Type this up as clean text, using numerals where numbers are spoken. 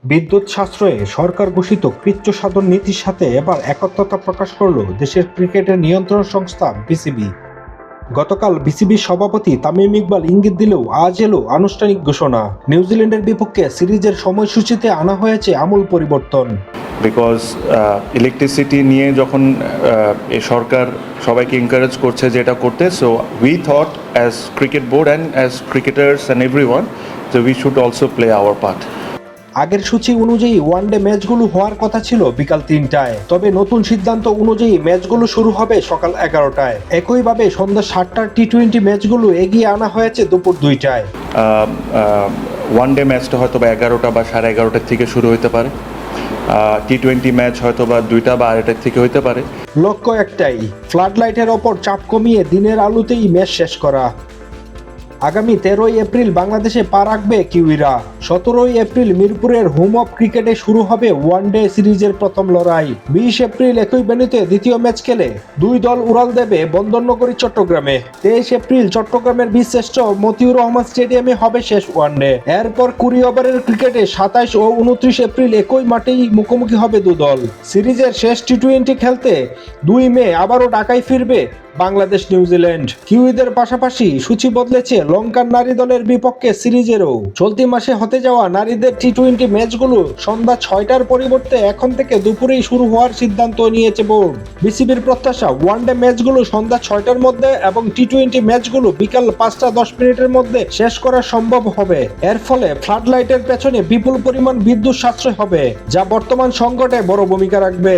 বিদ্যুৎ সাশ্রয়ে সরকার ঘোষিত কৃচ্ছ সাধন নীতির সাথে এবার একাত্মতা প্রকাশ করল দেশের ক্রিকেটের নিয়ন্ত্রণ সংস্থা বিসিবি। গতকাল বিসিবির সভাপতি তামিম ইকবাল ইঙ্গিত দিলেও আজ এলো আনুষ্ঠানিক ঘোষণা। নিউজিল্যান্ডের বিপক্ষে সিরিজের সময়সূচিতে আনা হয়েছে আমূল পরিবর্তন। বিকজ ইলেকট্রিসিটি নিয়ে যখন এই সরকার সবাইকে এনকারেজ করছে যে এটা করতে, so we thought as cricket board and as cricketers and everyone যে we should also play our part. আগের সূচি অনুযায়ী ওয়ানডে ম্যাচগুলো হওয়ার কথা ছিল বিকাল ৩টায়, তবে নতুন সিদ্ধান্ত অনুযায়ী ম্যাচগুলো শুরু হবে সকাল 11টায়। একইভাবে সন্ধ্যা 7টার টি-20 ম্যাচগুলো এগিয়ে আনা হয়েছে দুপুর 2টায়। ওয়ানডে ম্যাচটা হয়তো বা 11টা বা 11:30 থেকে শুরু হতে পারে। টি-20 ম্যাচ হয়তো বা 2টা বা 2:30 থেকে হতে পারে। লক্ষ্য একটাই, ফ্লাড লাইটের ওপর চাপ কমিয়ে দিনের আলোতেই ম্যাচ শেষ করা। আগামী 13ই এপ্রিল বাংলাদেশে পা রাখবে কিউইরা। 17ই এপ্রিল মিরপুরের হোম অফ ক্রিকেটে শুরু হবে ওয়ানডে সিরিজের প্রথম লড়াই। 20 এপ্রিল একই ভেন্যুতে দ্বিতীয় ম্যাচ খেলে দুই দল উড়াল দেবে বন্দরনগরী চট্টগ্রামে। 23 এপ্রিল চট্টগ্রামের বীরশ্রেষ্ঠ মতিউর রহমান স্টেডিয়ামে হবে শেষ ওয়ানডে। এরপর 20 ওভারের ক্রিকেটে 27 ও 29 এপ্রিল একই মাঠেই মুখোমুখি হবে দুদল। সিরিজের শেষ টি-20 খেলতে 2 মে আবারও ঢাকায় ফিরবে বাংলাদেশ নিউজিল্যান্ড। কিউইদের পাশাপাশি সূচি বদলেছে লঙ্কান নারী দলের বিপক্ষে সিরিজেরও। চলতি মাসে হতে যাওয়া নারীদের টি-20 ম্যাচগুলো সন্ধ্যা 6টার পরিবর্তে এখন থেকে দুপুরেই শুরু হওয়ার সিদ্ধান্ত নিয়েছে বোর্ড। বিসিবির প্রত্যাশা ওয়ানডে ম্যাচগুলো সন্ধ্যা 6টার মধ্যে এবং টি-20 ম্যাচগুলো বিকাল 5:10 মধ্যে শেষ করা সম্ভব হবে। এর ফলে ফ্লাড লাইটের পেছনে বিপুল পরিমাণ বিদ্যুৎ সাশ্রয় হবে, যা বর্তমান সংকটে বড় ভূমিকা রাখবে।